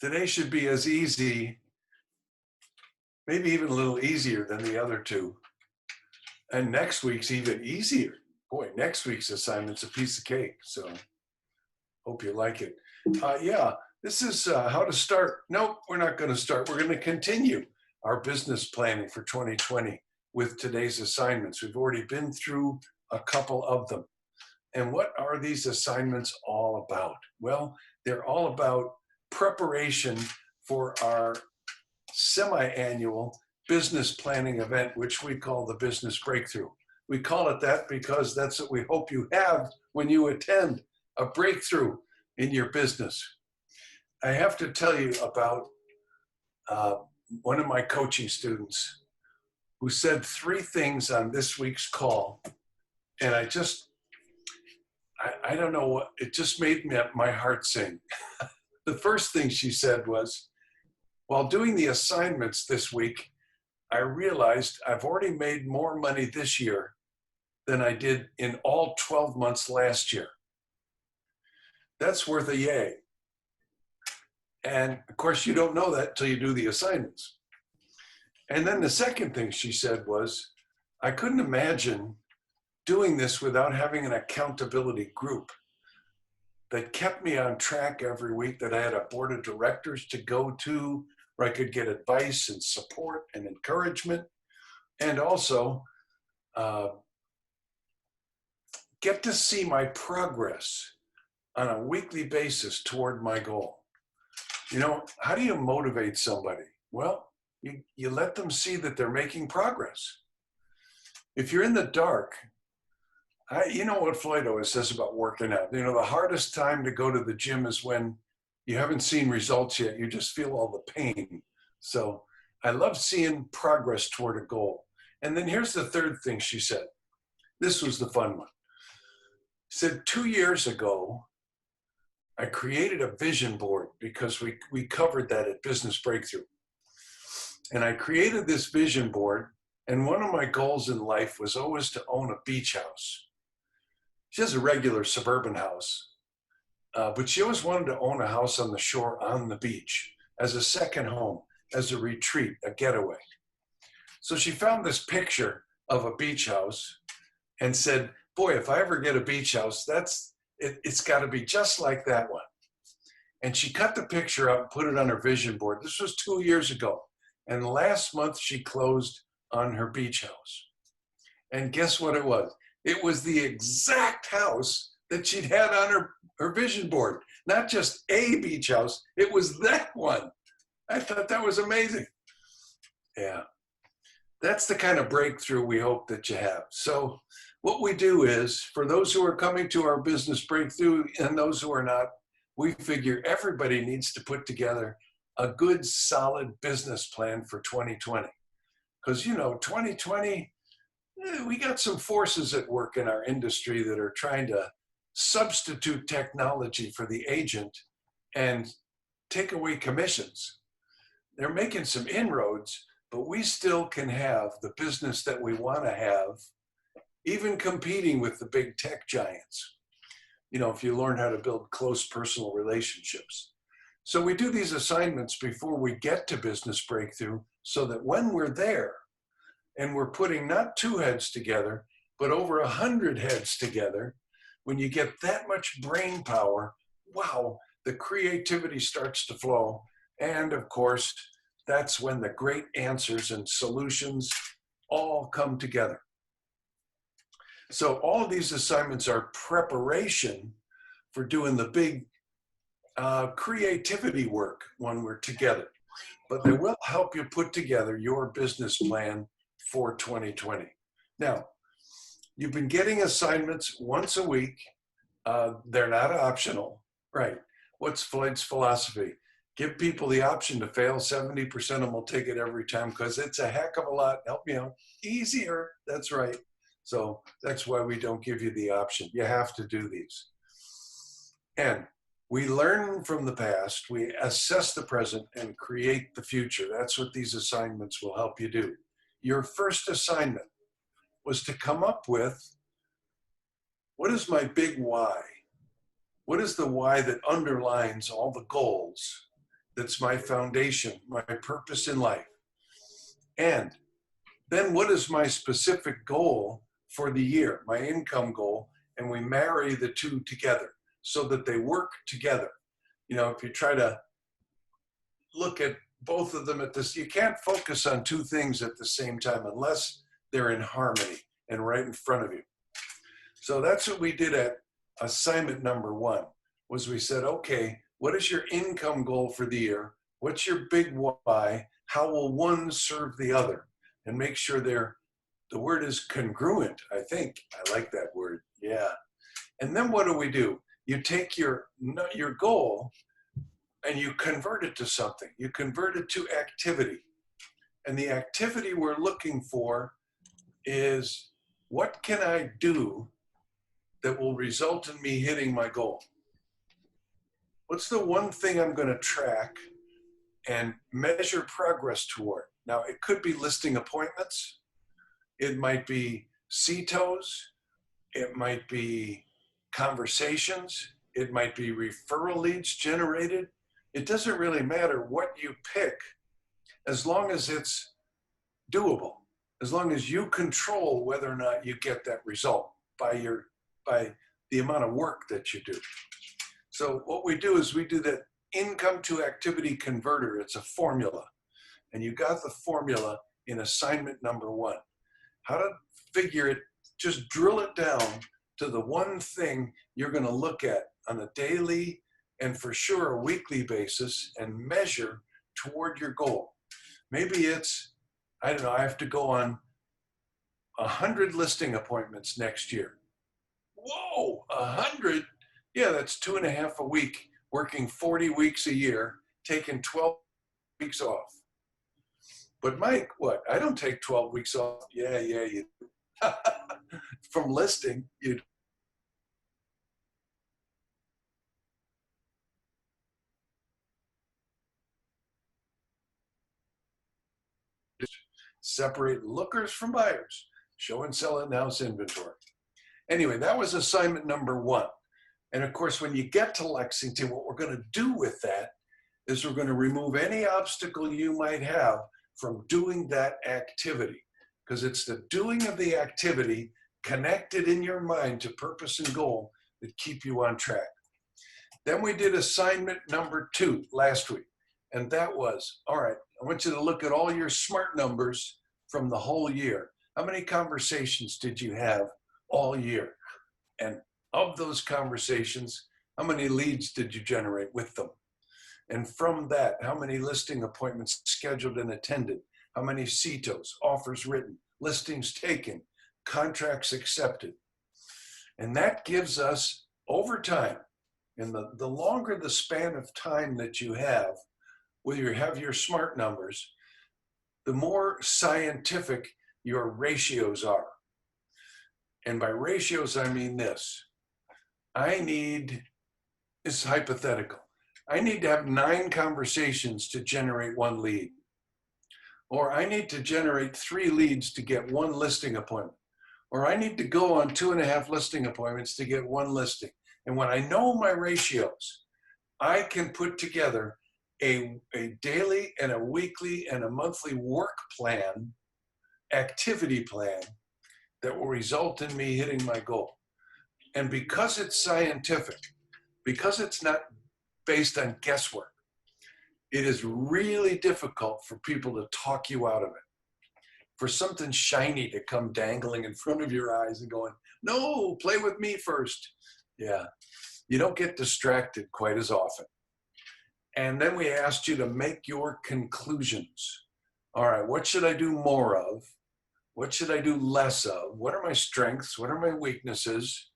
Today should be as easy, maybe even a little easier than the other two. And next week's even easier. Boy, next week's assignment's a piece of cake. So hope you like it. Yeah, this is how to start. Nope, we're not going to start. We're going to continue our business planning for 2020 with today's assignments. We've already been through a couple of them. And what are these assignments all about? Well, they're all about preparation for our semi-annual business planning event, which we call the Business Breakthrough. We call it that because that's what we hope you have when you attend, a breakthrough in your business. I have to tell you about one of my coaching students who said 3 things on this week's call, and I don't know what, it just made my heart sing. The first thing she said was, while doing the assignments this week, I realized I've already made more money this year than I did in all 12 months last year. That's worth a yay. And of course, you don't know that till you do the assignments. And then the second thing she said was, I couldn't imagine doing this without having an accountability group that kept me on track every week, that I had a board of directors to go to where I could get advice and support and encouragement, and also get to see my progress on a weekly basis toward my goal. You know, how do you motivate somebody? Well, you let them see that they're making progress. If you're in the dark, you know what Floyd always says about working out. You know, the hardest time to go to the gym is when you haven't seen results yet. You just feel all the pain. So I love seeing progress toward a goal. And then here's the third thing she said. This was the fun one. She said, 2 years ago, I created a vision board because we covered that at Business Breakthrough. And I created this vision board, and one of my goals in life was always to own a beach house. She has a regular suburban house, but she always wanted to own a house on the shore, on the beach, as a second home, as a retreat, a getaway. So she found this picture of a beach house and said, boy, if I ever get a beach house, it's got to be just like that one. And she cut the picture out and put it on her vision board. This was 2 years ago. And last month she closed on her beach house. And guess what it was? It was the exact house that she'd had on her vision board. Not just a beach house, it was that one. I thought that was amazing. Yeah, that's the kind of breakthrough we hope that you have. So what we do is, for those who are coming to our business breakthrough and those who are not, we figure everybody needs to put together a good, solid business plan for 2020. Because, you know, 2020, we got some forces at work in our industry that are trying to substitute technology for the agent and take away commissions. They're making some inroads, but we still can have the business that we want to have, even competing with the big tech giants. You know, if you learn how to build close personal relationships. So we do these assignments before we get to Business Breakthrough so that when we're there, and we're putting not 2 heads together, but over 100 heads together, when you get that much brain power, wow, the creativity starts to flow. And of course, that's when the great answers and solutions all come together. So all of these assignments are preparation for doing the big creativity work when we're together. But they will help you put together your business plan for 2020. Now, you've been getting assignments once a week. They're not optional, right? What's Floyd's philosophy? Give people the option to fail. 70% of them will take it every time because it's a heck of a lot, help me out, easier. That's right. So that's why we don't give you the option. You have to do these. And we learn from the past, we assess the present and create the future. That's what these assignments will help you do. Your first assignment was to come up with, what is my big why? What is the why that underlines all the goals that's my foundation, my purpose in life. And then what is my specific goal for the year, my income goal? And we marry the two together so that they work together. You know, if you try to look at both of them at this, you can't focus on two things at the same time unless they're in harmony and right in front of you. So that's what we did at assignment number 1, was we said, okay, what is your income goal for the year? What's your big why? How will one serve the other? And make sure the word is congruent, I think. I like that word, yeah. And then what do? You take your goal and you convert it to something. You convert it to activity. And the activity we're looking for is, what can I do that will result in me hitting my goal? What's the one thing I'm going to track and measure progress toward? Now, it could be listing appointments. It might be CTOs. It might be conversations. It might be referral leads generated. It doesn't really matter what you pick, as long as it's doable, as long as you control whether or not you get that result by the amount of work that you do. So what we do is we do that income to activity converter. It's a formula. And you got the formula in assignment number 1. How to figure it, just drill it down to the one thing you're going to look at on a daily and for sure a weekly basis and measure toward your goal. Maybe it's, I don't know, I have to go on 100 listing appointments next year. Whoa, 100? Yeah, that's 2.5 a week, working 40 weeks a year, taking 12 weeks off. But Mike, what? I don't take 12 weeks off. Yeah, you do. From listing, you separate lookers from buyers, show and sell in-house inventory. Anyway, that was assignment number 1. And of course, when you get to Lexington, what we're going to do with that is we're going to remove any obstacle you might have from doing that activity, because it's the doing of the activity connected in your mind to purpose and goal that keep you on track. Then we did assignment number 2 last week, and that was, all right, I want you to look at all your SMART numbers from the whole year. How many conversations did you have all year? And of those conversations, how many leads did you generate with them? And from that, how many listing appointments scheduled and attended? How many CTOs, offers written, listings taken, contracts accepted? And that gives us, over time, and the longer the span of time that you have, whether you have your SMART numbers, the more scientific your ratios are. And by ratios, I mean this. It's hypothetical. I need to have 9 conversations to generate 1 lead. Or I need to generate 3 leads to get 1 listing appointment. Or I need to go on 2.5 listing appointments to get 1 listing. And when I know my ratios, I can put together a daily and a weekly and a monthly work plan, activity plan, that will result in me hitting my goal. And because it's scientific, because it's not based on guesswork, it is really difficult for people to talk you out of it. For something shiny to come dangling in front of your eyes and going, no, play with me first. Yeah, you don't get distracted quite as often. And then we asked you to make your conclusions. All right, what should I do more of? What should I do less of? What are my strengths? What are my weaknesses?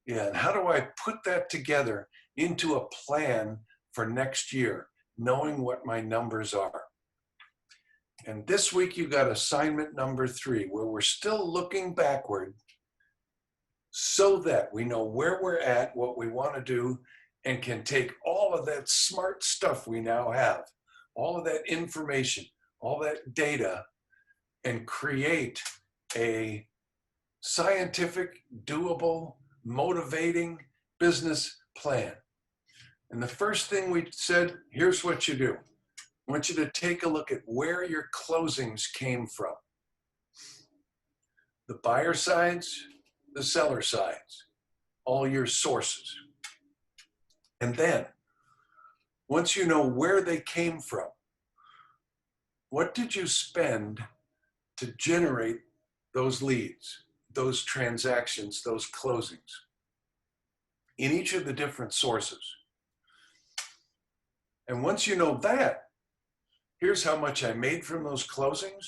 Yeah, and how do I put that together into a plan for next year, knowing what my numbers are? And this week you got assignment number 3, where we're still looking backward so that we know where we're at, what we want to do, and can take all of that SMART stuff we now have, all of that information, all that data, and create a scientific, doable, motivating business plan. And the first thing we said, here's what you do. I want you to take a look at where your closings came from. The buyer sides, the seller sides, all your sources. And then, once you know where they came from, what did you spend to generate those leads, those transactions, those closings in each of the different sources? And once you know that, here's how much I made from those closings.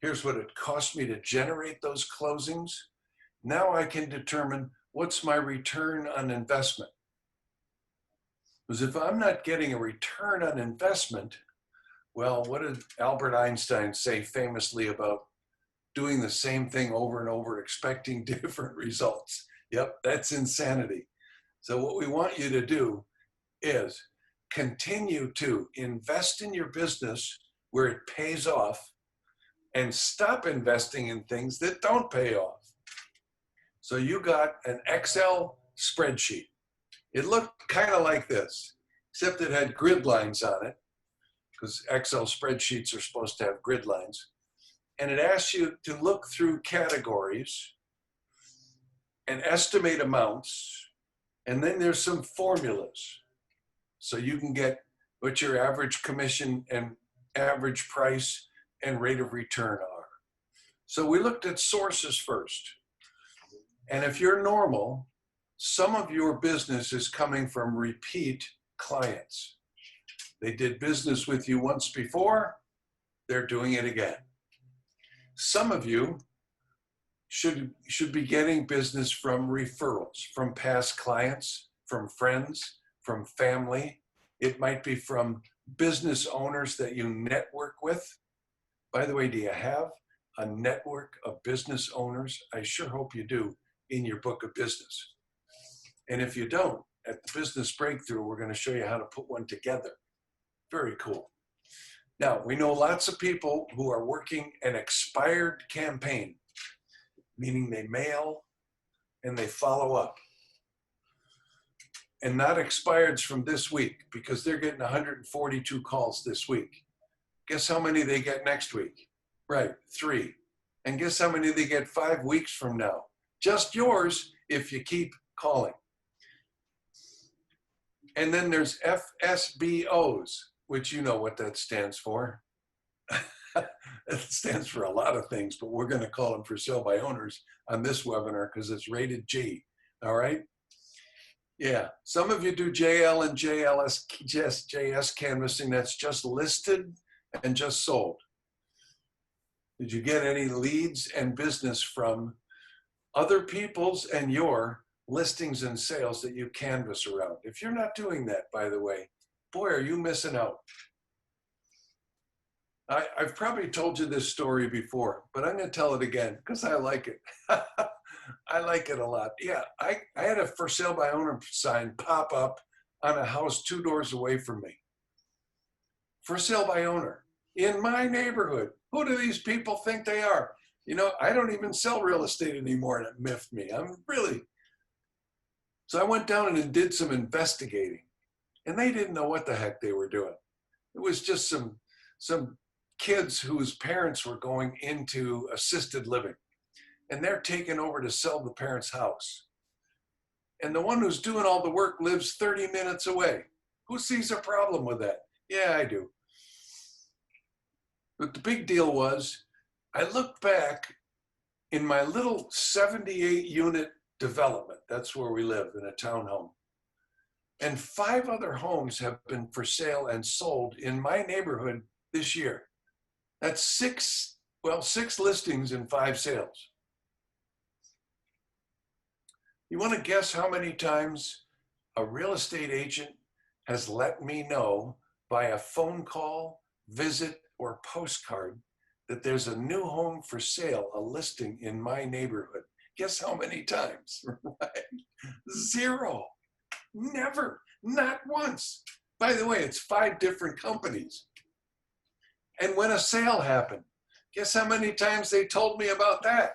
Here's what it cost me to generate those closings. Now I can determine what's my return on investment. Because if I'm not getting a return on investment, well, what did Albert Einstein say famously about doing the same thing over and over, expecting different results? Yep, that's insanity. So what we want you to do is continue to invest in your business where it pays off and stop investing in things that don't pay off. So you got an Excel spreadsheet. It looked kind of like this, except it had grid lines on it, because Excel spreadsheets are supposed to have grid lines. And it asks you to look through categories and estimate amounts. And then there's some formulas. So you can get what your average commission and average price and rate of return are. So we looked at sources first. And if you're normal, some of your business is coming from repeat clients. They did business with you once before, they're doing it again. Some of you should be getting business from referrals, from past clients, from friends, from family. It might be from business owners that you network with. By the way, do you have a network of business owners? I sure hope you do in your book of business. And if you don't, at the Business Breakthrough, we're going to show you how to put one together. Very cool. Now, we know lots of people who are working an expired campaign, meaning they mail and they follow up. And not expireds from this week, because they're getting 142 calls this week. Guess how many they get next week? Right, 3. And guess how many they get 5 weeks from now? Just yours if you keep calling. And then there's FSBOs, which you know what that stands for. It stands for a lot of things, but we're going to call them for sale by owners on this webinar because it's rated G. All right? Yeah, some of you do JL and JS canvassing. That's just listed and just sold. Did you get any leads and business from other people's and your listings and sales that you canvass around? If you're not doing that, by the way, boy, are you missing out. I've probably told you this story before, but I'm going to tell it again because I like it. I like it a lot. Yeah, I had a for sale by owner sign pop up on a house 2 doors away from me. For sale by owner in my neighborhood. Who do these people think they are? You know, I don't even sell real estate anymore, and it miffed me. So I went down and did some investigating, and they didn't know what the heck they were doing. It was just some kids whose parents were going into assisted living, and they're taking over to sell the parents' house. And the one who's doing all the work lives 30 minutes away. Who sees a problem with that? Yeah, I do. But the big deal was, I looked back in my little 78 unit development. That's where we live, in a townhome. And 5 other homes have been for sale and sold in my neighborhood this year. That's 6 listings and 5 sales. You want to guess how many times a real estate agent has let me know by a phone call, visit, or postcard that there's a new home for sale, a listing in my neighborhood? Guess how many times? Right? 0. Never. Not once. By the way, it's 5 different companies. And when a sale happened, guess how many times they told me about that?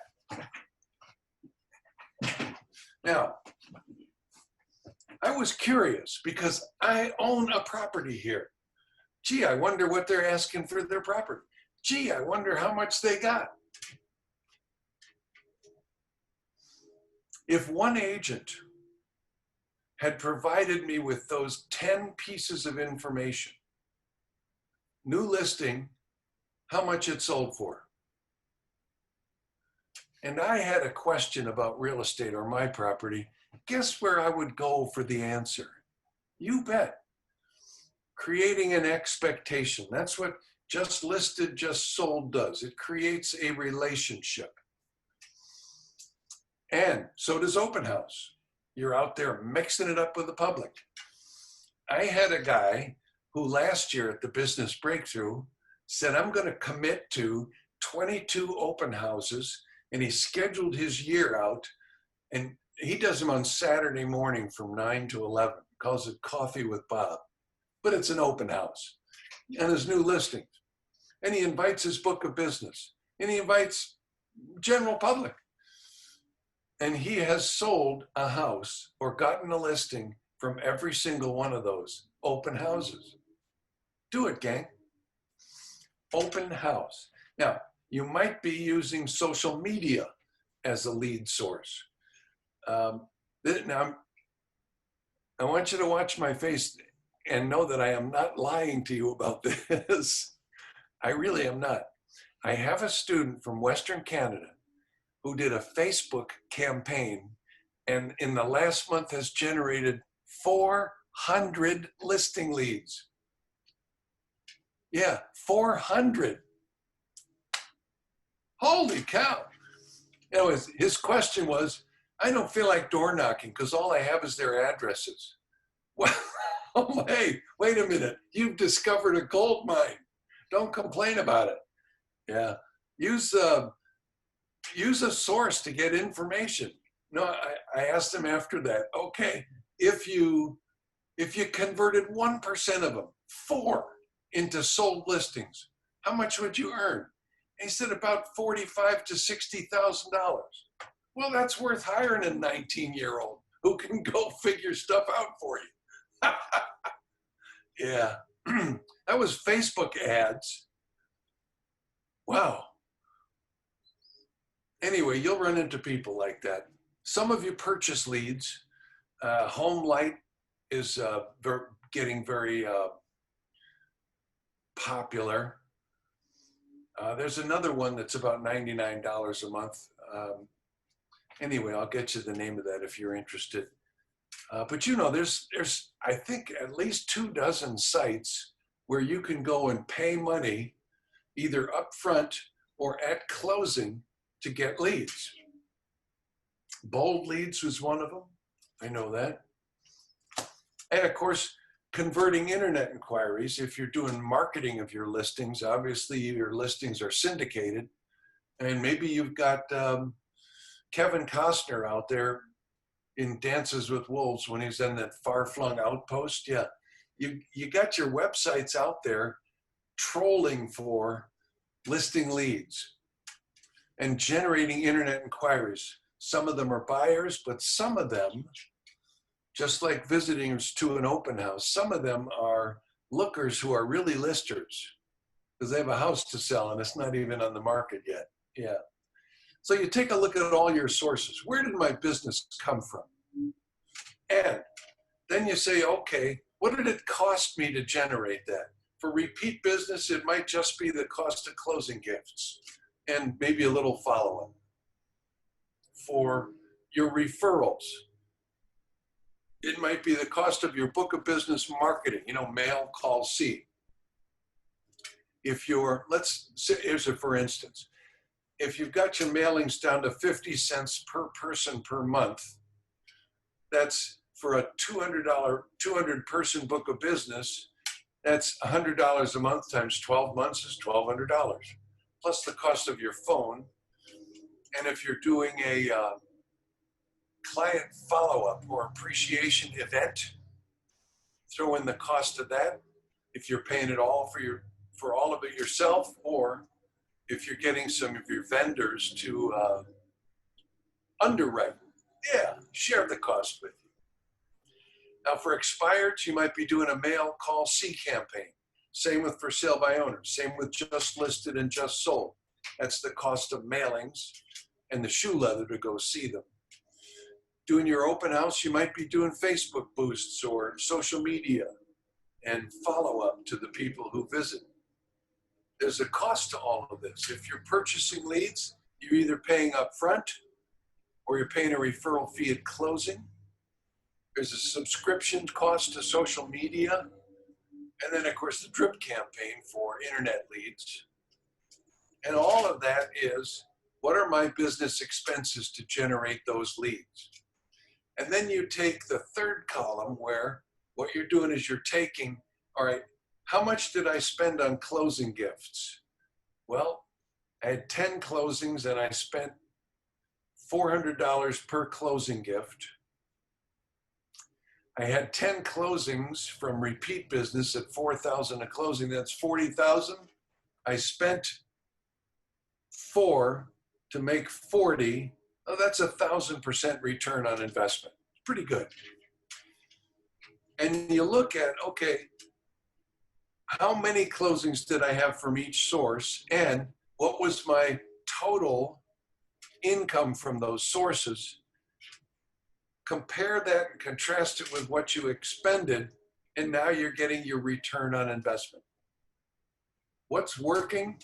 Now, I was curious because I own a property here. Gee, I wonder what they're asking for their property. Gee, I wonder how much they got. If one agent had provided me with those 10 pieces of information, new listing, how much it sold for, and I had a question about real estate or my property, guess where I would go for the answer? You bet. Creating an expectation. That's what just listed, just sold does. It creates a relationship. And so does open house. You're out there mixing it up with the public. I had a guy who last year at the Business Breakthrough said, I'm going to commit to 22 open houses, and he scheduled his year out, and he does them on Saturday morning from 9 to 11, calls it Coffee with Bob, but it's an open house, and his new listings. And he invites his book of business, and he invites general public. And he has sold a house or gotten a listing from every single one of those open houses. Do it, gang. Open house. Now, you might be using social media as a lead source. Now, I want you to watch my face and know that I am not lying to you about this. I really am not. I have a student from Western Canada who did a Facebook campaign and in the last month has generated 400 listing leads. Yeah, 400. Holy cow. Anyways, his question was, I don't feel like door knocking because all I have is their addresses. Well, oh, hey, wait a minute. You've discovered a gold mine. Don't complain about it. Yeah, use a source to get information. No, I asked him after that, okay, if you converted 1% of them, 4, into sold listings, how much would you earn? And he said about $45,000 to $60,000. Well, that's worth hiring a 19-year-old who can go figure stuff out for you. Yeah, that was Facebook ads. Wow. Anyway, you'll run into people like that. Some of you purchase leads. Home Light is getting very popular. There's another one that's about $99 a month. Anyway, I'll get you the name of that if you're interested. But you know, there's I think at least 24 sites where you can go and pay money either upfront or at closing to get leads. Bold Leads was one of them. I know that. And of course, converting internet inquiries. If you're doing marketing of your listings, obviously your listings are syndicated. And maybe you've got Kevin Costner out there in Dances with Wolves when he's in that far-flung outpost. Yeah, you got your websites out there trolling for listing leads and generating internet inquiries. Some of them are buyers, but some of them, just like visitors to an open house, some of them are lookers who are really listers because they have a house to sell and it's not even on the market yet. Yeah. So you take a look at all your sources. Where did my business come from? And then you say, okay, what did it cost me to generate that? For repeat business, it might just be the cost of closing gifts and maybe a little follow-up. For your referrals, it might be the cost of your book of business marketing, you know, mail, call, see. If you're, let's say, here's a for instance, if you've got your mailings down to 50 cents per person per month, that's for a $200 person book of business, that's $100 a month times 12 months is $1,200, plus the cost of your phone. And if you're doing a client follow-up or appreciation event, throw in the cost of that. If you're paying it all for all of it yourself, or if you're getting some of your vendors to underwrite, yeah, share the cost with you. Now for expireds, you might be doing a mail call C campaign. Same with for sale by owners, same with just listed and just sold. That's the cost of mailings and the shoe leather to go see them. Doing your open house, you might be doing Facebook boosts or social media and follow up to the people who visit. There's a cost to all of this. If you're purchasing leads, you're either paying up front or you're paying a referral fee at closing. There's a subscription cost to social media. And then, of course, the drip campaign for internet leads. And all of that is, what are my business expenses to generate those leads? And then you take the third column where what you're doing is you're taking, all right, how much did I spend on closing gifts? Well, I had 10 closings and I spent $400 per closing gift. I had 10 closings from repeat business at $4,000 a closing. That's $40,000. I spent 4 to make 40. Oh, that's 1,000% return on investment. Pretty good. And you look at, okay, how many closings did I have from each source, and what was my total income from those sources? Compare that and contrast it with what you expended, and now you're getting your return on investment. What's working?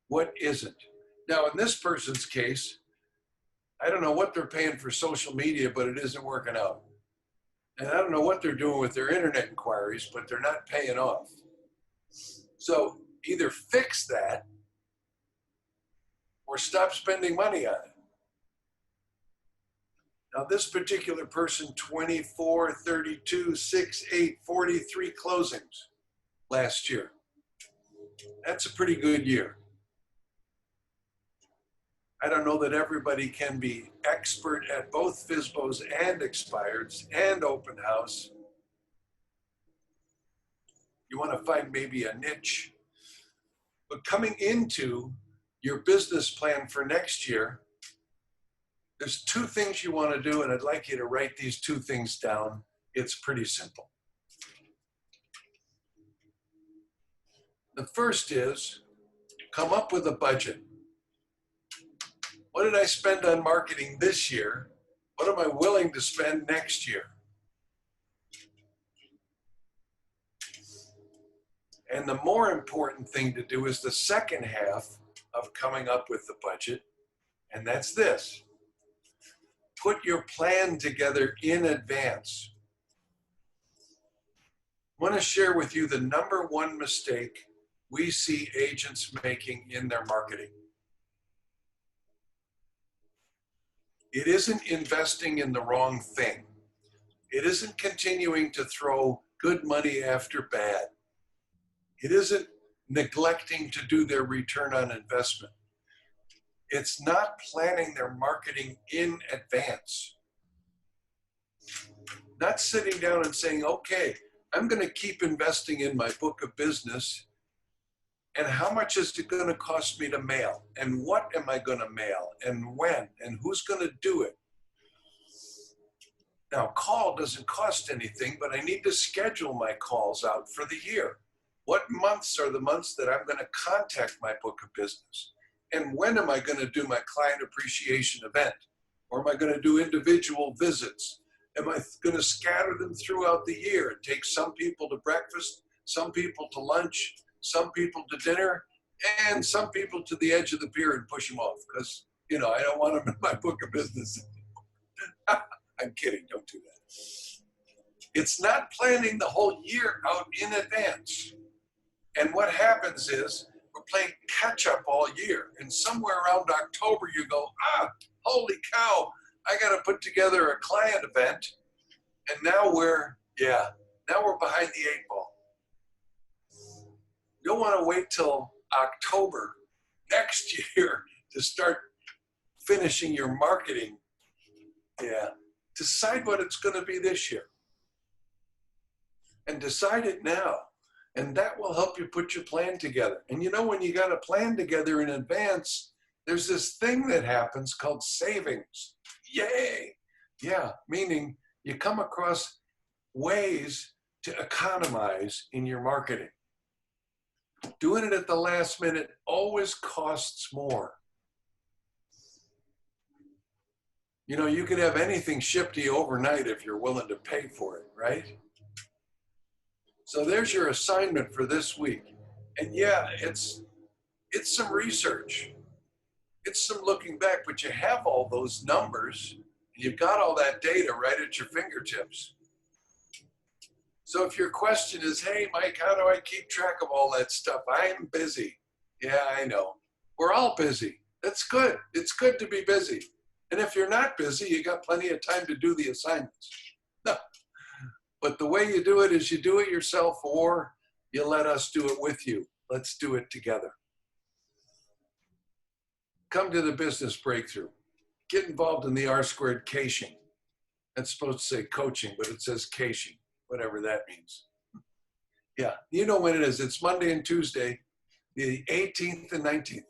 What isn't? Now, in this person's case, I don't know what they're paying for social media, but it isn't working out. And I don't know what they're doing with their internet inquiries, but they're not paying off. So either fix that or stop spending money on it. Now this particular person, 24, 32, 6, 8, 43 closings last year. That's a pretty good year. I don't know that everybody can be expert at both FSBOs and expireds and open house. You want to find maybe a niche. But coming into your business plan for next year, there's 2 things you want to do, and I'd like you to write these 2 things down. It's pretty simple. The first is come up with a budget. What did I spend on marketing this year? What am I willing to spend next year? And the more important thing to do is the second half of coming up with the budget, and that's this. Put your plan together in advance. I want to share with you the number 1 mistake we see agents making in their marketing. It isn't investing in the wrong thing. It isn't continuing to throw good money after bad. It isn't neglecting to do their return on investment. It's not planning their marketing in advance. Not sitting down and saying, okay, I'm going to keep investing in my book of business, and how much is it going to cost me to mail? And what am I going to mail? And when? And who's going to do it? Now, call doesn't cost anything, but I need to schedule my calls out for the year. What months are the months that I'm going to contact my book of business? And when am I going to do my client appreciation event? Or am I going to do individual visits? Am I going to scatter them throughout the year and take some people to breakfast, some people to lunch, some people to dinner, and some people to the edge of the pier and push them off? Because, I don't want them in my book of business. I'm kidding, don't do that. It's not planning the whole year out in advance. And what happens is we're playing catch up all year. And somewhere around October, you go, holy cow, I got to put together a client event. And now we're behind the 8 ball. You'll want to wait till October next year to start finishing your marketing. Decide what it's going to be this year. And decide it now. And that will help you put your plan together. And when you got a plan together in advance, there's this thing that happens called savings. Yay! Yeah, meaning you come across ways to economize in your marketing. Doing it at the last minute always costs more. You know, you could have anything shipped to you overnight if you're willing to pay for it, right? So there's your assignment for this week. And yeah, it's some research. It's some looking back, but you have all those numbers. You've got all that data right at your fingertips. So if your question is, hey, Mike, how do I keep track of all that stuff? I'm busy. Yeah, I know. We're all busy. That's good. It's good to be busy. And if you're not busy, you got plenty of time to do the assignments. No. But the way you do it is you do it yourself, or you let us do it with you. Let's do it together. Come to the business breakthrough. Get involved in the R-squared caching. That's supposed to say coaching, but it says caching, whatever that means. Yeah, you know when it is. It's Monday and Tuesday, the 18th and 19th.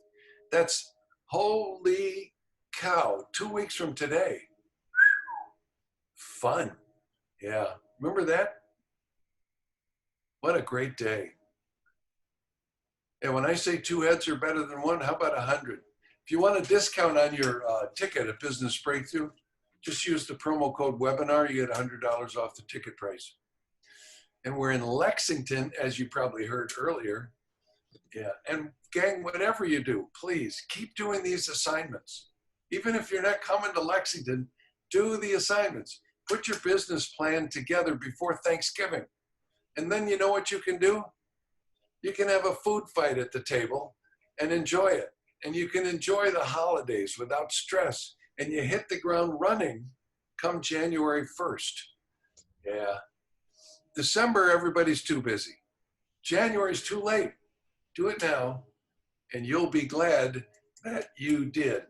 That's holy cow, 2 weeks from today. Fun. Yeah, remember that? What a great day. And when I say 2 heads are better than 1, how about 100? If you want a discount on your ticket at Business Breakthrough, just use the promo code webinar. You get $100 off the ticket price. And we're in Lexington, as you probably heard earlier. Yeah, and gang, whatever you do, please keep doing these assignments. Even if you're not coming to Lexington, do the assignments. Put your business plan together before Thanksgiving. And then you know what you can do? You can have a food fight at the table and enjoy it. And you can enjoy the holidays without stress. And you hit the ground running come January 1st. Yeah. December, everybody's too busy. January's too late. Do it now, and you'll be glad that you did.